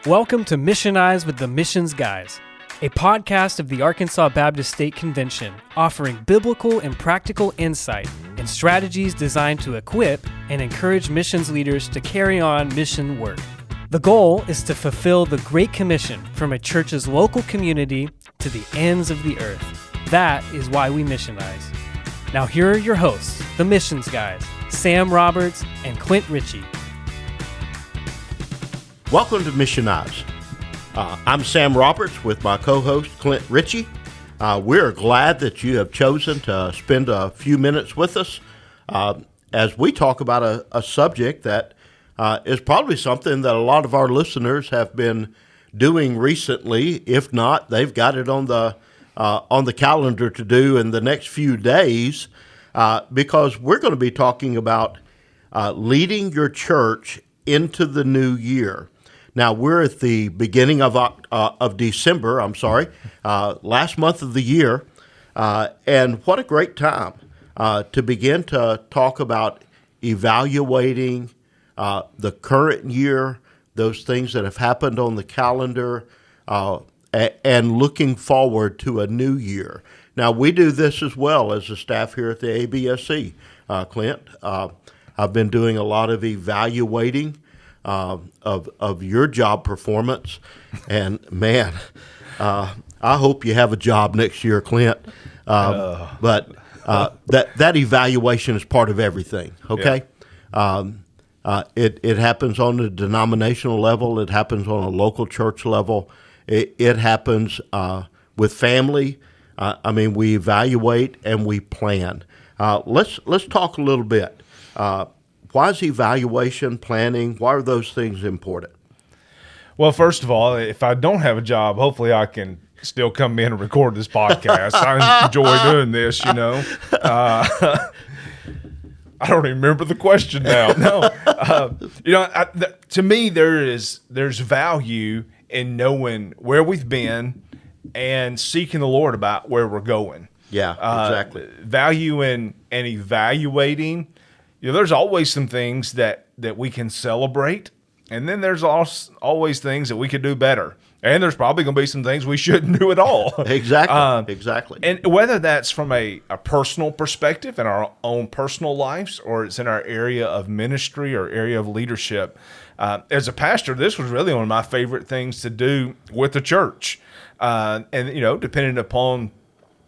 Welcome to Missionize with the Missions Guys, a podcast of the Arkansas Baptist State Convention offering biblical and practical insight and strategies designed to equip and encourage missions leaders to carry on mission work. The goal is to fulfill the Great Commission from a church's local community to the ends of the earth. That is why we missionize. Now here are your hosts, the Missions Guys, Sam Roberts and Clint Ritchie. Welcome to Missionize. I'm Sam Roberts with my co-host Clint Ritchie. We're glad that you have chosen to spend a few minutes with us as we talk about a subject that is probably something that a lot of our listeners have been doing recently. If not, they've got it on the calendar to do in the next few days because we're going to be talking about leading your church into the new year. Now, we're at the beginning of December, last month of the year, and what a great time to begin to talk about evaluating the current year, those things that have happened on the calendar, and looking forward to a new year. Now, we do this as well as the staff here at the ABSC, Clint. I've been doing a lot of evaluating of your job performance, and man, I hope you have a job next year, Clint. But that evaluation is part of everything. Okay, it happens on the denominational level. It happens on a local church level. It happens with family. We evaluate and we plan. Let's talk a little bit. Why is evaluation, planning, why are those things important? Well, first of all, if I don't have a job, hopefully I can still come in and record this podcast. I enjoy doing this, I don't even remember the question now. To me, there's value in knowing where we've been and seeking the Lord about where we're going. Yeah, exactly. Value in and evaluating. There's always some things that we can celebrate, and then there's always things that we could do better. And there's probably going to be some things we shouldn't do at all. Exactly. And whether that's from a personal perspective in our own personal lives, or it's in our area of ministry or area of leadership. As a pastor, this was really one of my favorite things to do with the church. Depending upon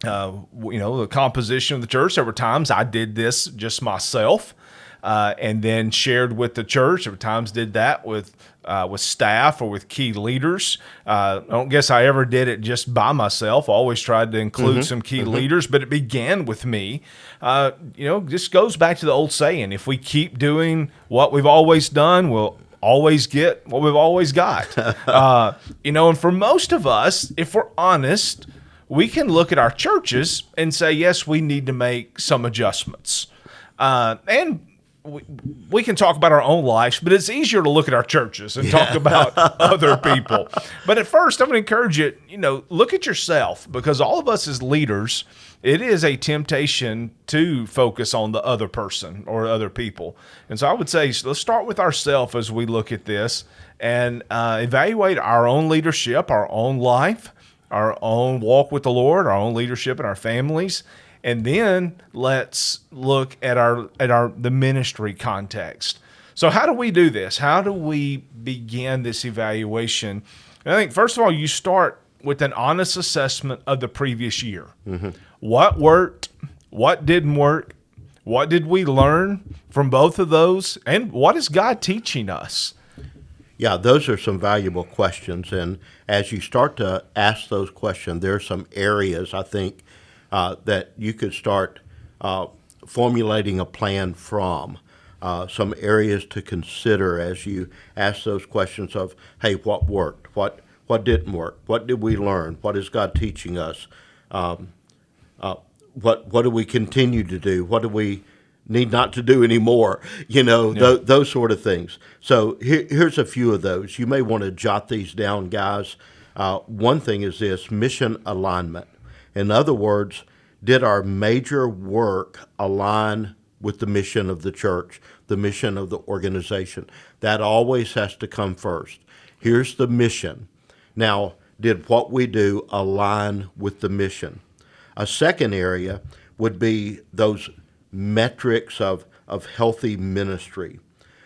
the composition of the church, there were times I did this just myself. And then shared with the church. At times did that with staff or with key leaders. I don't guess I ever did it just by myself. I always tried to include some key leaders, but it began with me. This goes back to the old saying, if we keep doing what we've always done, we'll always get what we've always got. And for most of us, if we're honest, we can look at our churches and say, yes, we need to make some adjustments. And we can talk about our own lives, but it's easier to look at our churches and talk about other people. But at first, I'm going to encourage you, look at yourself, because all of us as leaders, it is a temptation to focus on the other person or other people. And so I would say, let's start with ourselves as we look at this and evaluate our own leadership, our own life, our own walk with the Lord, our own leadership in our families. And then let's look at the ministry context. So how do we do this? How do we begin this evaluation? And I think, first of all, you start with an honest assessment of the previous year. Mm-hmm. What worked? What didn't work? What did we learn from both of those? And what is God teaching us? Yeah, those are some valuable questions. And as you start to ask those questions, there are some areas, I think, that you could start formulating a plan from, some areas to consider as you ask those questions of, hey, what worked? What didn't work? What did we learn? What is God teaching us? What do we continue to do? What do we need not to do anymore? Those sort of things. So here's a few of those. You may want to jot these down, guys. One thing is this: mission alignment. In other words, did our major work align with the mission of the church, the mission of the organization? That always has to come first. Here's the mission. Now, did what we do align with the mission? A second area would be those metrics of healthy ministry.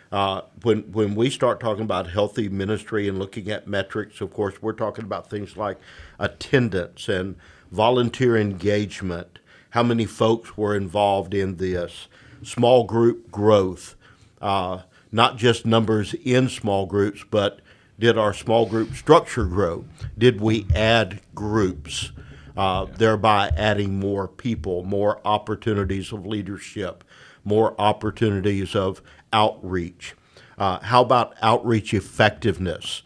When we start talking about healthy ministry and looking at metrics, of course, we're talking about things like attendance and volunteer engagement, how many folks were involved in this, small group growth, not just numbers in small groups, but did our small group structure grow? Did we add groups, thereby adding more people, more opportunities of leadership, more opportunities of outreach? How about outreach effectiveness?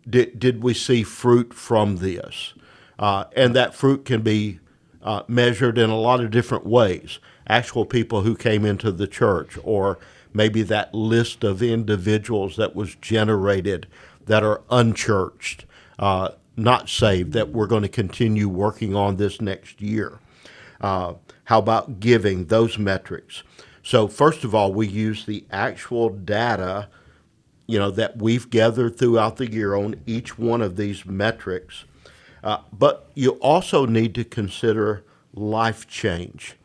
Did we see fruit from this? And that fruit can be measured in a lot of different ways. Actual people who came into the church, or maybe that list of individuals that was generated that are unchurched, not saved, that we're going to continue working on this next year. How about giving, those metrics? So first of all, we use the actual data, that we've gathered throughout the year on each one of these metrics. But you also need to consider life change.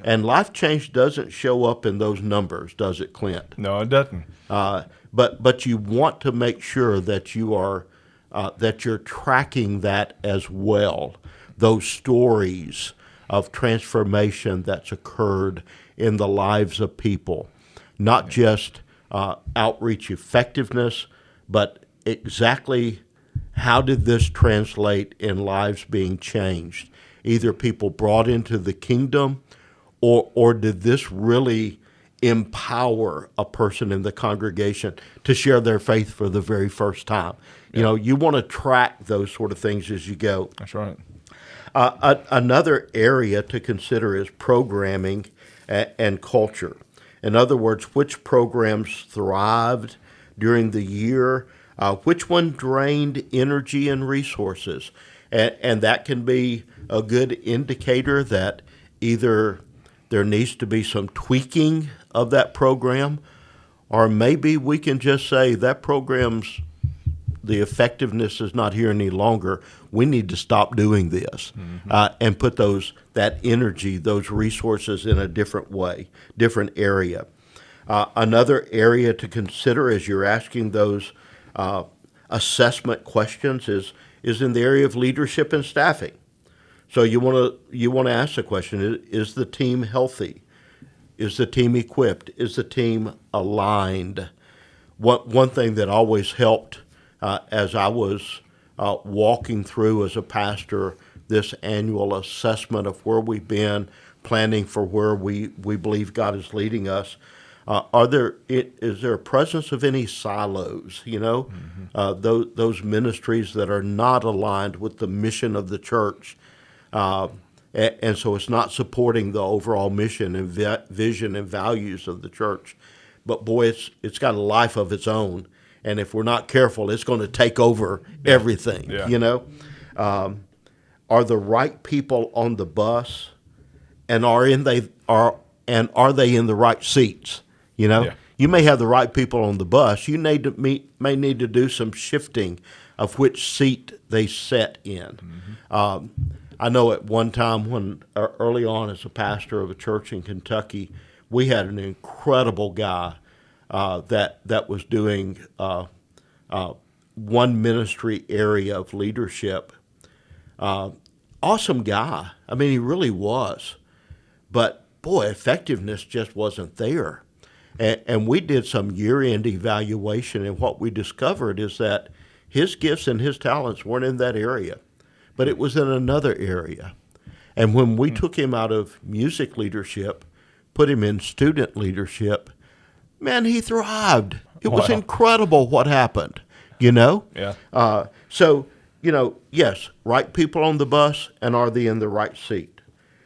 And life change doesn't show up in those numbers, does it, Clint? No, it doesn't. But you want to make sure that you're tracking that as well. Those stories of transformation that's occurred in the lives of people, not just outreach effectiveness, but exactly how did this translate in lives being changed? Either people brought into the kingdom, or did this really empower a person in the congregation to share their faith for the very first time? Yeah. You want to track those sort of things as you go. That's right. Another area to consider is programming and culture. In other words, which programs thrived during the year, which one drained energy and resources. And that can be a good indicator that either there needs to be some tweaking of that program, or maybe we can just say that program's, the effectiveness is not here any longer. We need to stop doing this, and put that energy, those resources in a different way, different area. Another area to consider as you're asking those assessment questions is in the area of leadership and staffing. So you want to ask the question: is the team healthy? Is the team equipped? Is the team aligned? One thing that always helped as I was walking through as a pastor this annual assessment of where we've been, planning for where we believe God is leading us. Is there a presence of any silos? Those ministries that are not aligned with the mission of the church. And so it's not supporting the overall mission and vision and values of the church. But boy, it's got a life of its own. And if we're not careful, it's going to take over everything, Are the right people on the bus, and are they in the right seats? You may have the right people on the bus. You may need to do some shifting of which seat they sit in. I know at one time when early on as a pastor of a church in Kentucky, we had an incredible guy that was doing one ministry area of leadership. Awesome guy. I mean, he really was. But boy, effectiveness just wasn't there. And we did some year-end evaluation, and what we discovered is that his gifts and his talents weren't in that area, but it was in another area. And when we took him out of music leadership, put him in student leadership, man, he thrived. It was incredible what happened, Yeah. So, yes, right people on the bus, and are they in the right seat?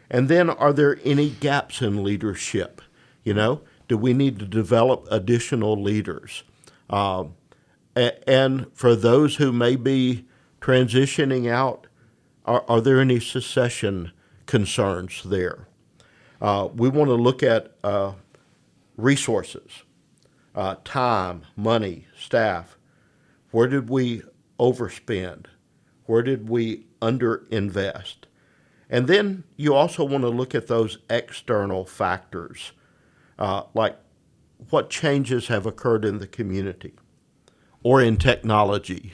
And then are there any gaps in leadership? Do we need to develop additional leaders? And for those who may be transitioning out, are there any succession concerns there? We want to look at resources, time, money, staff. Where did we overspend? Where did we underinvest? And then you also want to look at those external factors, like what changes have occurred in the community or in technology.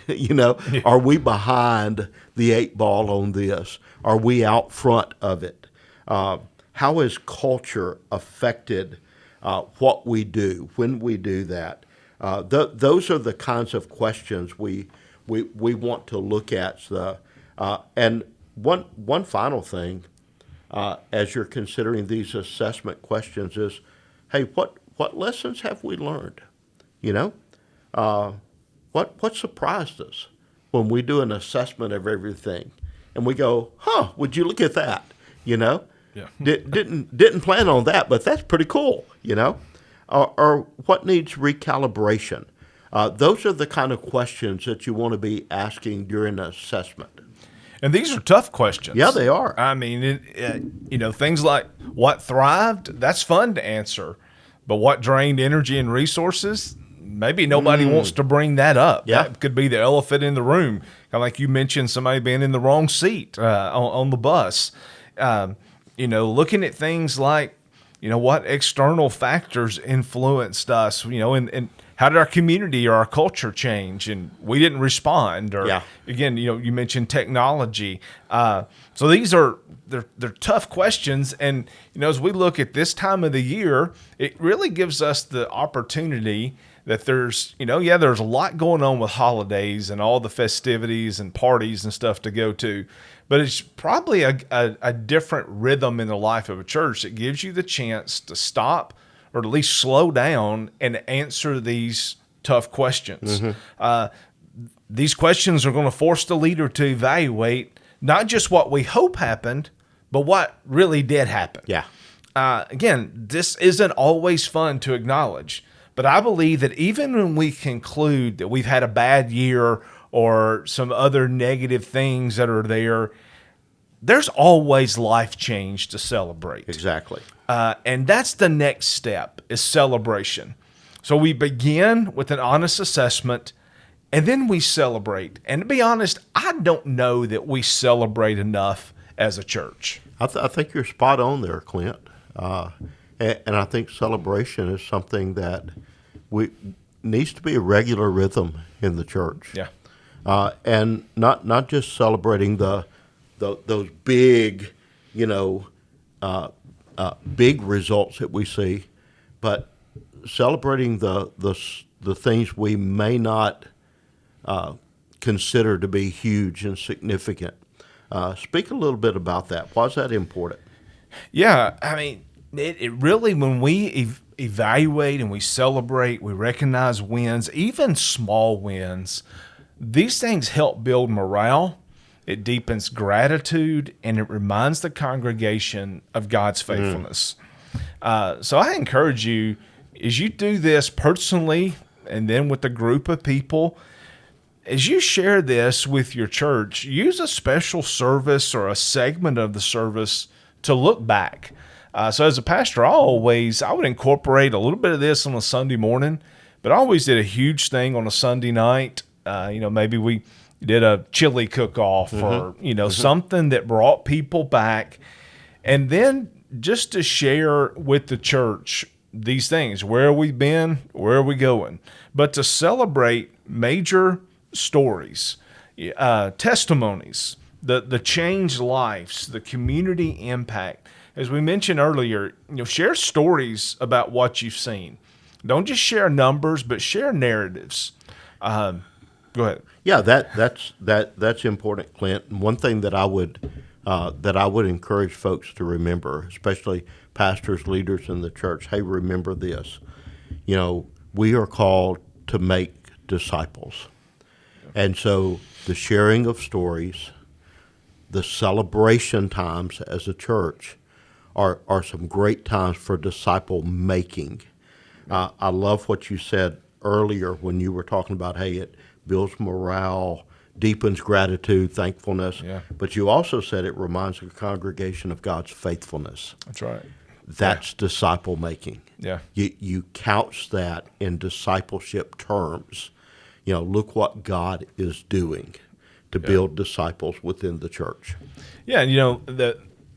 Are we behind the eight ball on this? Are we out front of it? How has culture affected what we do when we do that? Those are the kinds of questions we want to look at. And one final thing, as you're considering these assessment questions, is, hey, what lessons have we learned? What surprised us when we do an assessment of everything, and we go, would you look at that? Yeah. Didn't plan on that, but that's pretty cool. Or what needs recalibration? Those are the kind of questions that you want to be asking during an assessment. And these are tough questions. Yeah, they are. I mean, things like what thrived, that's fun to answer. But what drained energy and resources, maybe nobody wants to bring that up. Yeah. That could be the elephant in the room. Kind of like you mentioned, somebody being in the wrong seat on the bus. Looking at things like, what external factors influenced us, and how did our community or our culture change and we didn't respond? Or again, you mentioned technology. So these they're tough questions. And, as we look at this time of the year, it really gives us the opportunity that there's a lot going on with holidays and all the festivities and parties and stuff to go to. But it's probably a different rhythm in the life of a church that gives you the chance to stop or at least slow down and answer these tough questions. These questions are going to force the leader to evaluate not just what we hope happened, but what really did happen. Yeah. Again, this isn't always fun to acknowledge, but I believe that even when we conclude that we've had a bad year or some other negative things that are there, there's always life change to celebrate. Exactly. And that's the next step, is celebration. So we begin with an honest assessment, and then we celebrate. And to be honest, I don't know that we celebrate enough as a church. I think you're spot on there, Clint. And I think celebration is something that needs to be a regular rhythm in the church. Yeah. And not just celebrating those big, big results that we see, but celebrating the things we may not consider to be huge and significant. Speak a little bit about that. Why is that important? Yeah, I mean, it really, when we evaluate and we celebrate, we recognize wins, even small wins. These things help build morale. It deepens gratitude, and it reminds the congregation of God's faithfulness. So I encourage you, as you do this personally and then with a group of people, as you share this with your church, use a special service or a segment of the service to look back. So as a pastor, I would incorporate a little bit of this on a Sunday morning, but I always did a huge thing on a Sunday night. Maybe we did a chili cook-off or, something that brought people back. And then just to share with the church these things, where we've been, where are we going, but to celebrate major stories, testimonies, the changed lives, the community impact. As we mentioned earlier, share stories about what you've seen. Don't just share numbers, but share narratives. Go ahead. Yeah, that's important, Clint. And one thing that I would encourage folks to remember, especially pastors, leaders in the church, hey, remember this. We are called to make disciples. And so the sharing of stories, the celebration times as a church are some great times for disciple making. I love what you said earlier when you were talking about, hey, it builds morale, deepens gratitude, thankfulness. Yeah. But you also said it reminds the congregation of God's faithfulness. That's right. That's disciple making. Yeah. You couch that in discipleship terms. look what God is doing to build disciples within the church. Yeah, and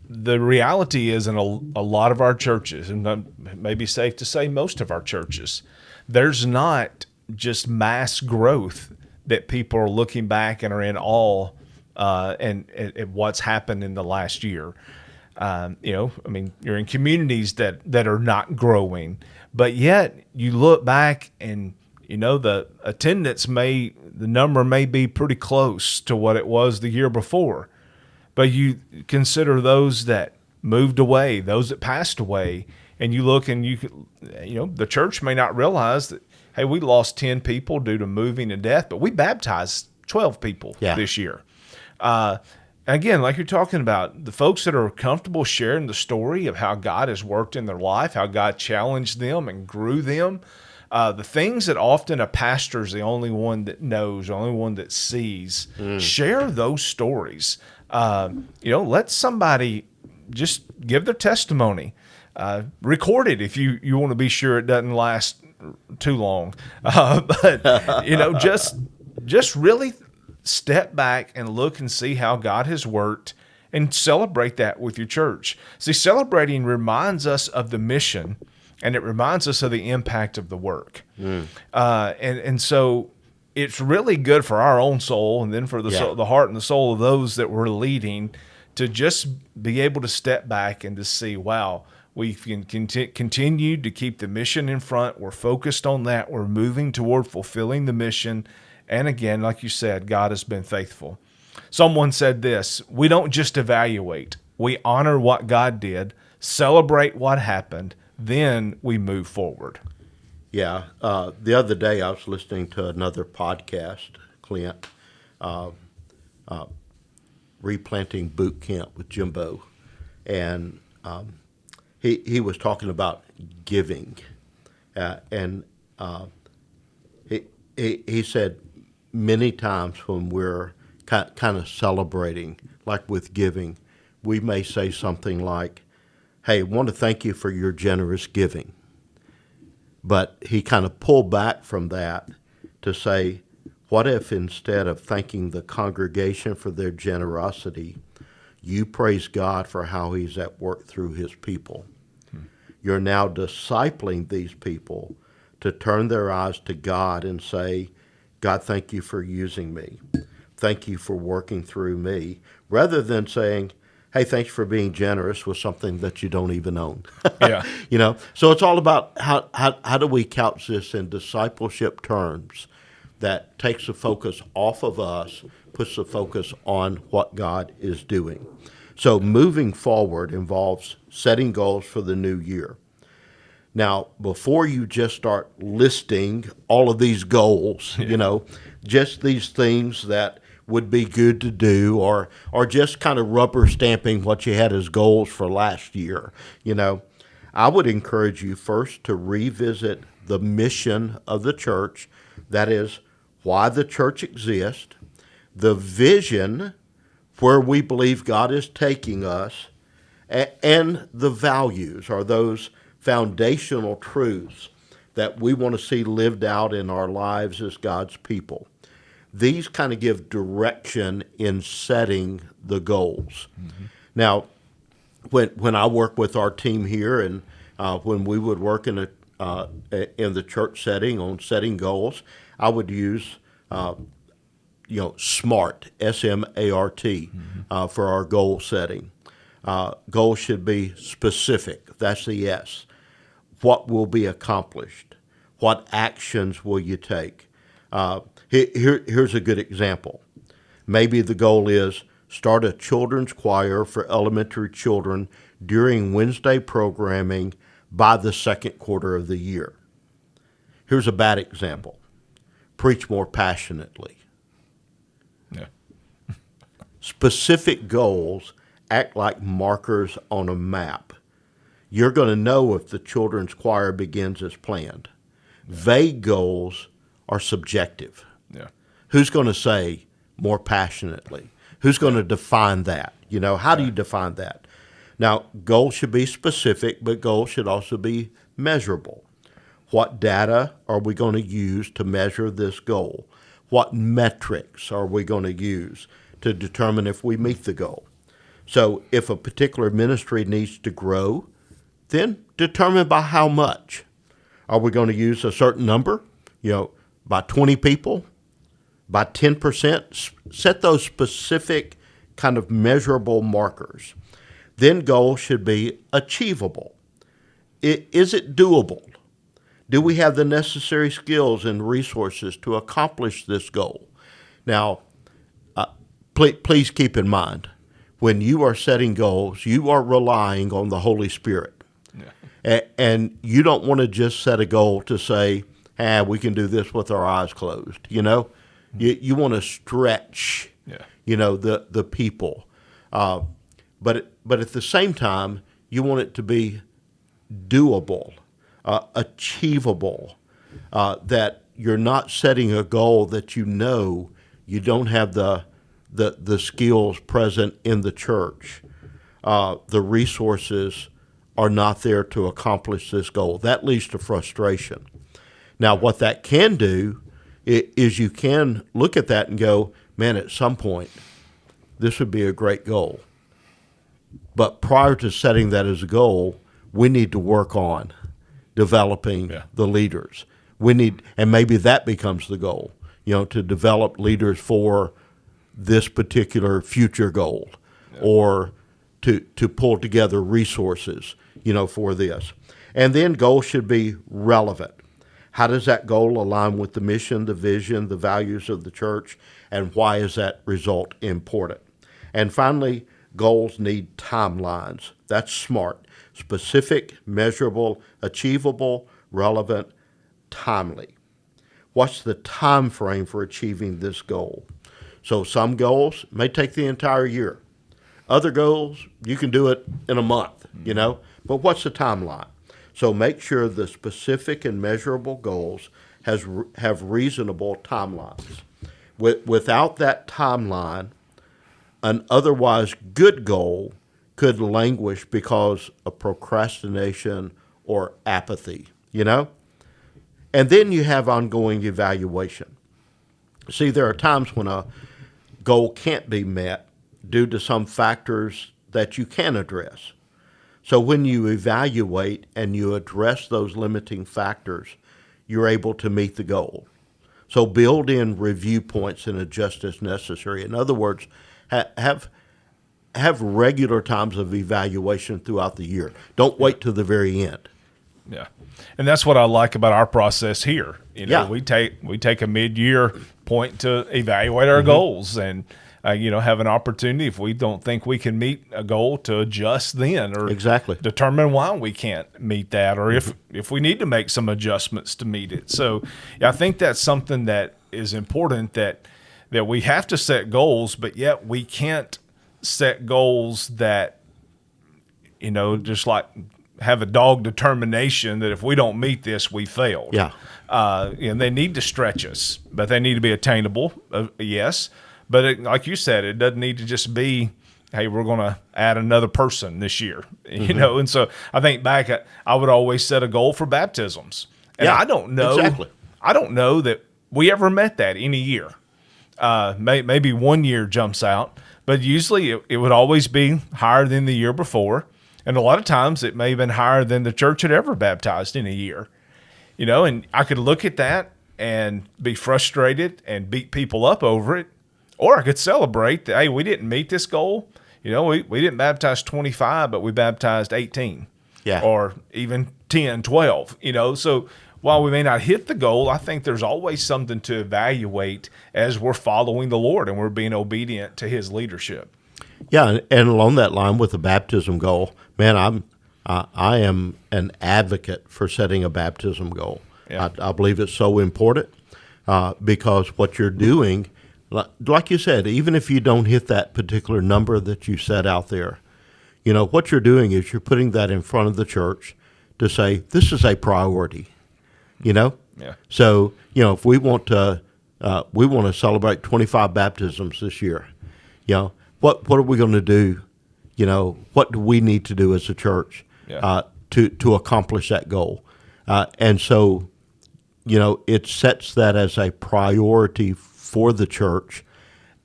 the reality is in a lot of our churches, and it may be safe to say most of our churches, there's not just mass growth that people are looking back and are in awe and at what's happened in the last year. You're in communities that are not growing, but yet you look back and the attendance the number may be pretty close to what it was the year before. But you consider those that moved away, those that passed away, and you look and the church may not realize that, hey, we lost 10 people due to moving and death, but we baptized 12 people this year. Again, like you're talking about, the folks that are comfortable sharing the story of how God has worked in their life, how God challenged them and grew them, the things that often a pastor is the only one that knows, the only one that sees, share those stories. Let somebody just give their testimony. Record it if you want to be sure it doesn't last too long. Just really step back and look and see how God has worked and celebrate that with your church. See, celebrating reminds us of the mission, and it reminds us of the impact of the work. And so it's really good for our own soul, and then for the soul, the heart and the soul of those that we're leading, to just be able to step back and to see, wow, we can continue to keep the mission in front. We're focused on that. We're moving toward fulfilling the mission. And again, like you said, God has been faithful. Someone said this: we don't just evaluate. We honor what God did, celebrate what happened, then we move forward. Yeah. The other day I was listening to another podcast, Clint, Replanting Boot Camp with Jimbo. And he was talking about giving. He said many times when we're kind of celebrating, like with giving, we may say something like, hey, I want to thank you for your generous giving. But he kind of pulled back from that to say, what if instead of thanking the congregation for their generosity, you praise God for how he's at work through his people? You're now discipling these people to turn their eyes to God and say, God, thank you for using me. Thank you for working through me, rather than saying, hey, thanks for being generous with something that you don't even own. Yeah. So it's all about how do we couch this in discipleship terms that takes the focus off of us, puts the focus on what God is doing. So moving forward involves setting goals for the new year. Now, before you just start listing all of these goals, just these things that would be good to do, or just kind of rubber stamping what you had as goals for last year, I would encourage you first to revisit the mission of the church. That is, why the church exists, the vision where we believe God is taking us, and the values, or those foundational truths that we want to see lived out in our lives as God's people. These kind of give direction in setting the goals. Mm-hmm. Now, when I work with our team here, and when we would work in the church setting on setting goals, I would use SMART, S-M-A-R-T, for our goal setting. Goals should be specific. That's the S. What will be accomplished? What actions will you take? Here's a good example. Maybe the goal is start a children's choir for elementary children during Wednesday programming by the second quarter of the year. Here's a bad example. Preach more passionately. Yeah. Specific goals act like markers on a map. You're going to know if the children's choir begins as planned. Yeah. Vague goals are subjective. Yeah. Who's going to say more passionately? Who's going to define that? How do you define that? Now, goals should be specific, but goals should also be measurable. What data are we going to use to measure this goal? What metrics are we going to use to determine if we meet the goal? So if a particular ministry needs to grow, then determine by how much. Are we going to use a certain number? By 20 people, by 10%? Set those specific kind of measurable markers. Then goals should be achievable. Is it doable? Do we have the necessary skills and resources to accomplish this goal? Now, please keep in mind, when you are setting goals, you are relying on the Holy Spirit. Yeah. And you don't want to just set a goal to say, we can do this with our eyes closed. You want to stretch, the people. But at the same time, you want it to be doable, achievable, that you're not setting a goal that you don't have the skills present in the church. The resources are not there to accomplish this goal. That leads to frustration. Now, what that can do is you can look at that and go, man, at some point, this would be a great goal. But prior to setting that as a goal, we need to work on developing the leaders. And maybe that becomes the goal, to develop leaders for this particular future goal, or to pull together resources, for this. And then goals should be relevant. How does that goal align with the mission, the vision, the values of the church, and why is that result important? And finally, goals need timelines. That's smart. Specific, measurable, achievable, relevant, timely. What's the time frame for achieving this goal? So some goals may take the entire year. Other goals, you can do it in a month, But what's the timeline? So make sure the specific and measurable goals have reasonable timelines. Without that timeline, an otherwise good goal could languish because of procrastination or apathy, And then you have ongoing evaluation. See, there are times when a goal can't be met due to some factors that you can address. So when you evaluate and you address those limiting factors, you're able to meet the goal. So build in review points and adjust as necessary. In other words, have regular times of evaluation throughout the year. Don't wait till the very end. Yeah, and that's what I like about our process here. We take a mid-year point to evaluate our goals, and have an opportunity if we don't think we can meet a goal to adjust then, or determine why we can't meet that, or if we need to make some adjustments to meet it. So I think that's something that is important, that we have to set goals, but yet we can't set goals that just like have a dog determination that if we don't meet this, we failed. Yeah. And they need to stretch us, but they need to be attainable. Yes. But like you said, it doesn't need to just be, hey, we're going to add another person this year, And so I think back, I would always set a goal for baptisms. And I don't know. Exactly. I don't know that we ever met that in a year. Maybe 1 year jumps out, but usually it would always be higher than the year before. And a lot of times it may have been higher than the church had ever baptized in a year, and I could look at that and be frustrated and beat people up over it. Or I could celebrate that, hey, we didn't meet this goal. We didn't baptize 25, but we baptized 18. Yeah. Or even 10, 12, So while we may not hit the goal, I think there's always something to evaluate as we're following the Lord and we're being obedient to his leadership. Yeah, and along that line with the baptism goal, man, I am an advocate for setting a baptism goal. Yeah. I believe it's so important because what you're doing, like you said, even if you don't hit that particular number that you set out there, what you're doing is you're putting that in front of the church to say, this is a priority, Yeah. So, if we want to celebrate 25 baptisms this year, what are we going to do? What do we need to do as a church to accomplish that goal? And so, it sets that as a priority for the church.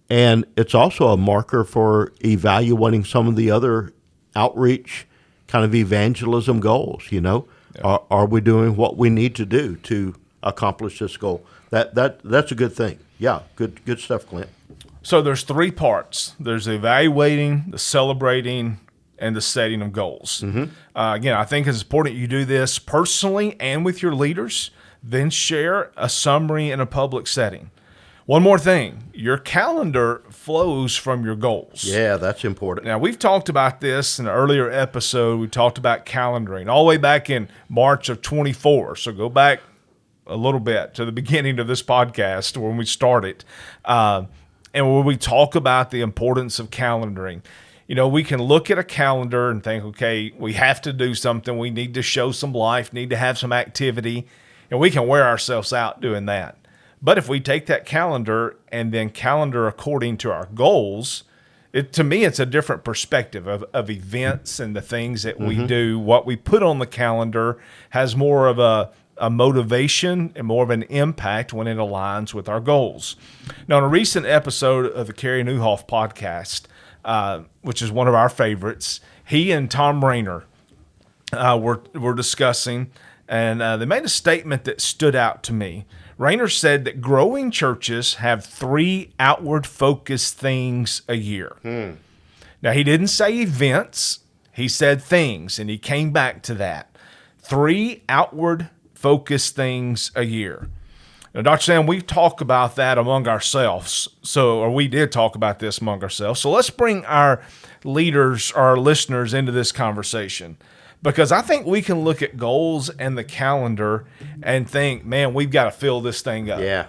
And it's also a marker for evaluating some of the other outreach kind of evangelism goals, Yeah. Are we doing what we need to do to accomplish this goal? That's a good thing. Yeah, good stuff, Clint. So there's three parts. There's the evaluating, the celebrating, and the setting of goals. Again, I think it's important you do this personally and with your leaders, then share a summary in a public setting. One more thing, your calendar flows from your goals. Yeah, that's important. Now, we've talked about this in an earlier episode. We talked about calendaring all the way back in March of 24. So go back a little bit to the beginning of this podcast when we started. And when we talk about the importance of calendaring, we can look at a calendar and think, okay, we have to do something. We need to show some life, need to have some activity, and we can wear ourselves out doing that. But if we take that calendar and then calendar according to our goals, to me, it's a different perspective of events and the things that we do. What we put on the calendar has more of a motivation and more of an impact when it aligns with our goals. Now, in a recent episode of the Kerry Newhoff podcast, which is one of our favorites, he and Tom Rayner were discussing, and they made a statement that stood out to me. Rayner said that growing churches have 3 outward-focused things a year. Now, he didn't say events. He said things, and he came back to that. 3 outward-focused things a year. Now, Dr. Sam, we talk about that among ourselves. Or we did talk about this among ourselves. So let's bring our leaders, our listeners into this conversation. Because I think we can look at goals and the calendar and think, man, we've got to fill this thing up. Yeah.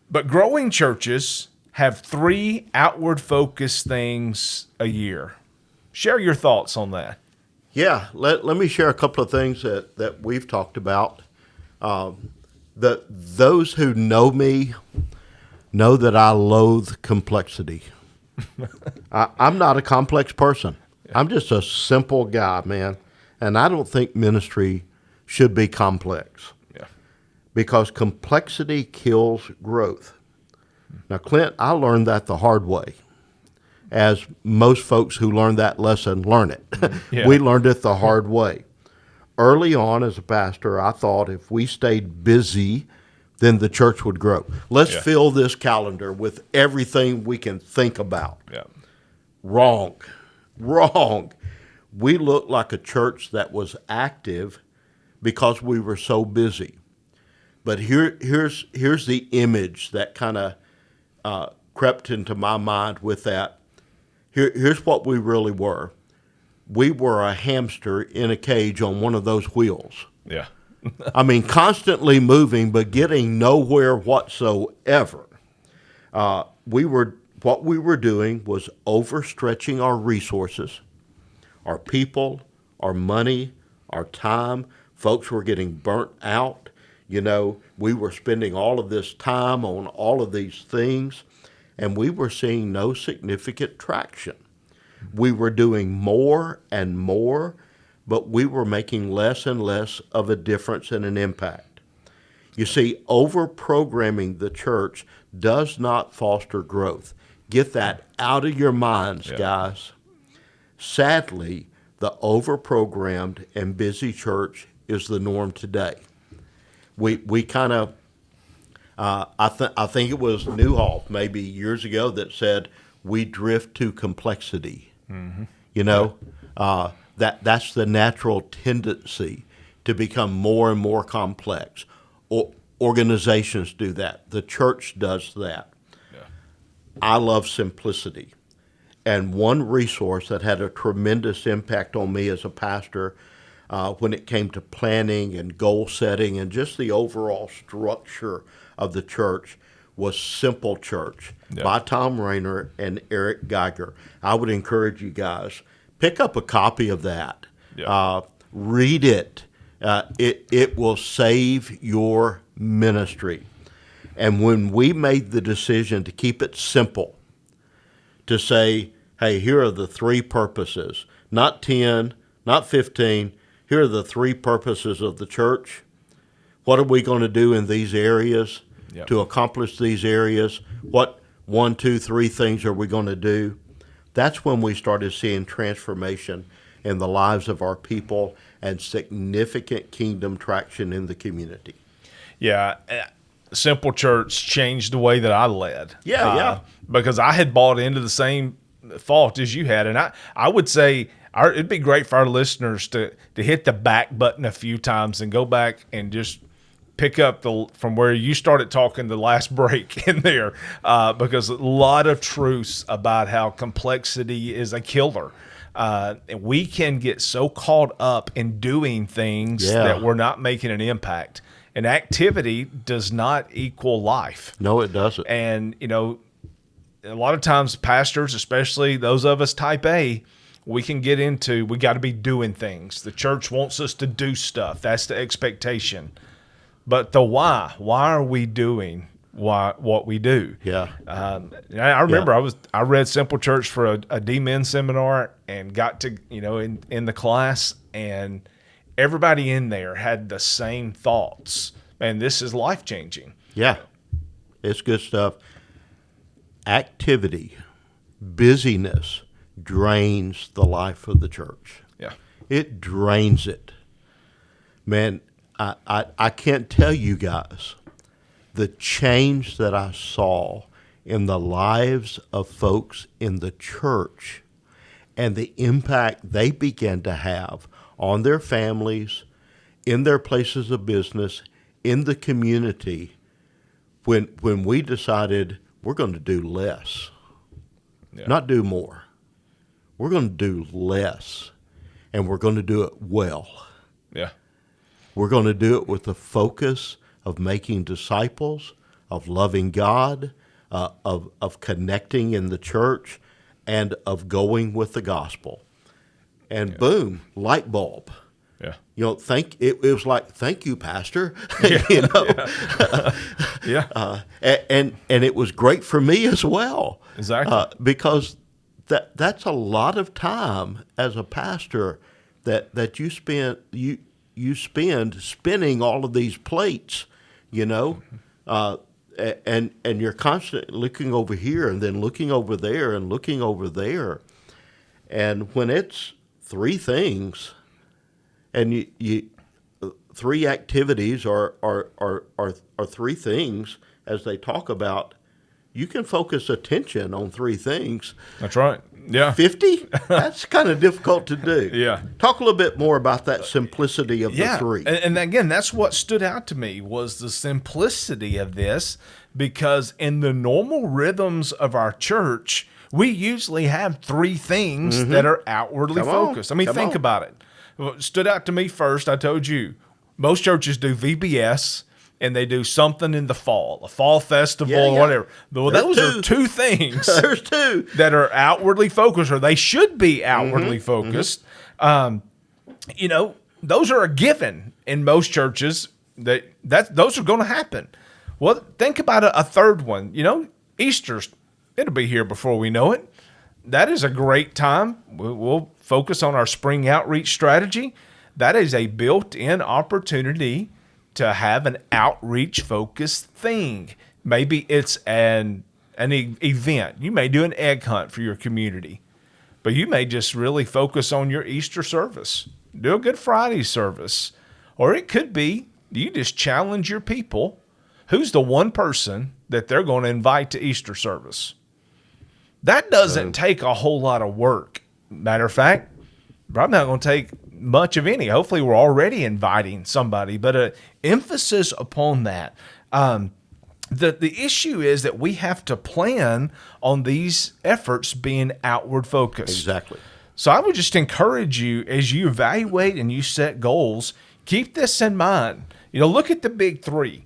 But growing churches have 3 outward-focused those a year. Share your thoughts on that. Yeah, let me share a couple of things that we've talked about. Those who know me know that I loathe complexity. I'm not a complex person. I'm just a simple guy, man. And I don't think ministry should be complex. Yeah. Because complexity kills growth. Now, Clint, I learned that the hard way. As most folks who learn that lesson learn it. Yeah. We learned it the hard way. Early on as a pastor, I thought if we stayed busy, then the church would grow. Let's fill this calendar with everything we can think about. Yeah. Wrong. We looked like a church that was active because we were so busy. But here's the image that kind of crept into my mind with that. Here's what we really were. We were a hamster in a cage on one of those wheels. Yeah. I mean, constantly moving, but getting nowhere whatsoever. What we were doing was overstretching our resources, our people, our money, our time. Folks were getting burnt out. We were spending all of this time on all of these things, and we were seeing no significant traction. We were doing more and more, but we were making less and less of a difference and an impact. You see, over-programming the church does not foster growth. Get that out of your minds, guys. Sadly, the over-programmed and busy church is the norm today. We kind of, I think it was Newhoff maybe years ago that said, we drift to complexity. That's the natural tendency to become more and more complex. Organizations do that. The church does that. Yeah. I love simplicity. And one resource that had a tremendous impact on me as a pastor when it came to planning and goal setting and just the overall structure of the church was Simple Church by Tom Rayner and Eric Geiger. I would encourage you guys, pick up a copy of that. Read it. It will save your ministry. And when we made the decision to keep it simple, to say, hey, here are the 3 purposes, not 10, not 15, here are the three purposes of the church. What are we going to do in these areas to accomplish these areas? What 1, 2, 3 things are we going to do? That's when we started seeing transformation in the lives of our people and significant kingdom traction in the community. Yeah. Simple Church changed the way that I led. Yeah. Because I had bought into the same fault as you had. And I would say it'd be great for our listeners to hit the back button a few times and go back and just pick up from where you started talking the last break in there, because a lot of truths about how complexity is a killer. We can get so caught up in doing things that we're not making an impact. And activity does not equal life. No, it doesn't. And, a lot of times pastors, especially those of us type A, we can get into, we got to be doing things. The church wants us to do stuff. That's the expectation. But the why are we doing what we do? Yeah. I remember I read Simple Church for a D-Min seminar and got to, in the class, and everybody in there had the same thoughts. And this is life-changing. Yeah. It's good stuff. Activity, busyness drains the life of the church. Yeah. It drains it. Man, I can't tell you guys the change that I saw in the lives of folks in the church and the impact they began to have on their families, in their places of business, in the community, when we decided we're going to do less, not do more. We're going to do less, and we're going to do it well. Yeah. We're going to do it with the focus of making disciples, of loving God, of connecting in the church, and of going with the gospel. And boom, light bulb. Yeah. It was like, thank you, Pastor. Yeah. And it was great for me as well. Exactly. Because that's a lot of time as a pastor that you spend spinning all of these plates, and you're constantly looking over here and then looking over there and looking over there. And when it's 3 things, and you 3 activities are 3 things, as they talk about, you can focus attention on 3 things. That's right. Yeah. 50? That's kind of difficult to do. Yeah. Talk a little bit more about that simplicity of the 3. And again, that's what stood out to me was the simplicity of this, because in the normal rhythms of our church, we usually have 3 things that are outwardly focused. I mean, think about it. What stood out to me first, I told you, most churches do VBS, and they do something in the fall, a fall festival or whatever. Well, those are 2 things. There's 2 that are outwardly focused, or they should be outwardly focused. Those are a given in most churches. Those are going to happen. Well, think about a third one. Easter's, it'll be here before we know it. That is a great time. We'll focus on our spring outreach strategy. That is a built-in opportunity to have an outreach-focused thing. Maybe it's an event. You may do an egg hunt for your community, but you may just really focus on your Easter service. Do a Good Friday service. Or it could be you just challenge your people. Who's the one person that they're going to invite to Easter service? That doesn't take a whole lot of work. Matter of fact, probably not going to take much of any. Hopefully we're already inviting somebody, but an emphasis upon that. The issue is that we have to plan on these efforts being outward focused. Exactly. So I would just encourage you, as you evaluate and you set goals, keep this in mind. Look at the big 3.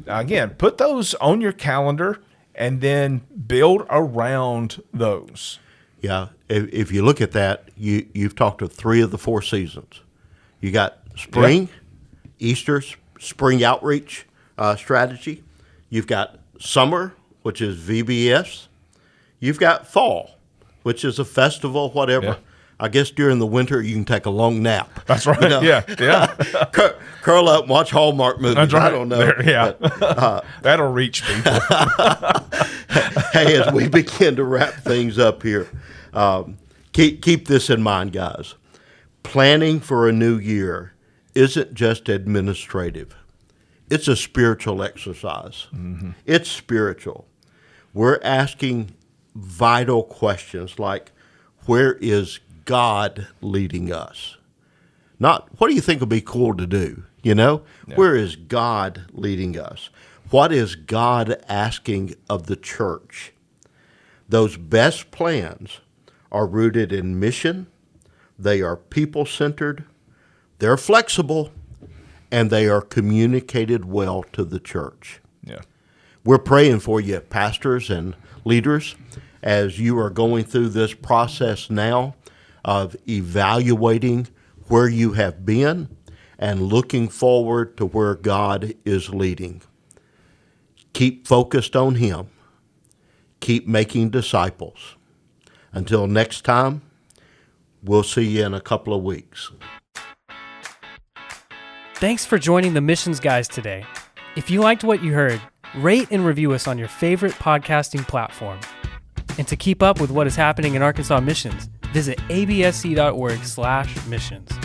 Again, put those on your calendar and then build around those. Yeah, if you look at that, you've talked of 3 of the 4 seasons. You got spring, Easter, spring outreach strategy. You've got summer, which is VBS. You've got fall, which is a festival, whatever. I guess during the winter you can take a long nap. That's right. You know? Yeah. Curl up and watch Hallmark movies. That's right. I don't know. That'll reach people. Hey, as we begin to wrap things up here, keep this in mind, guys. Planning for a new year isn't just administrative. It's a spiritual exercise. Mm-hmm. It's spiritual. We're asking vital questions like, where is God leading us? Not, what do you think would be cool to do? Yeah. Where is God leading us? What is God asking of the church? Those best plans are rooted in mission. They are people-centered. They're flexible. And they are communicated well to the church. Yeah. We're praying for you, pastors and leaders, as you are going through this process now of evaluating where you have been and looking forward to where God is leading. Keep focused on Him. Keep making disciples. Until next time, we'll see you in a couple of weeks. Thanks for joining the Missions Guys today. If you liked what you heard, rate and review us on your favorite podcasting platform. And to keep up with what is happening in Arkansas Missions, visit absc.org/missions.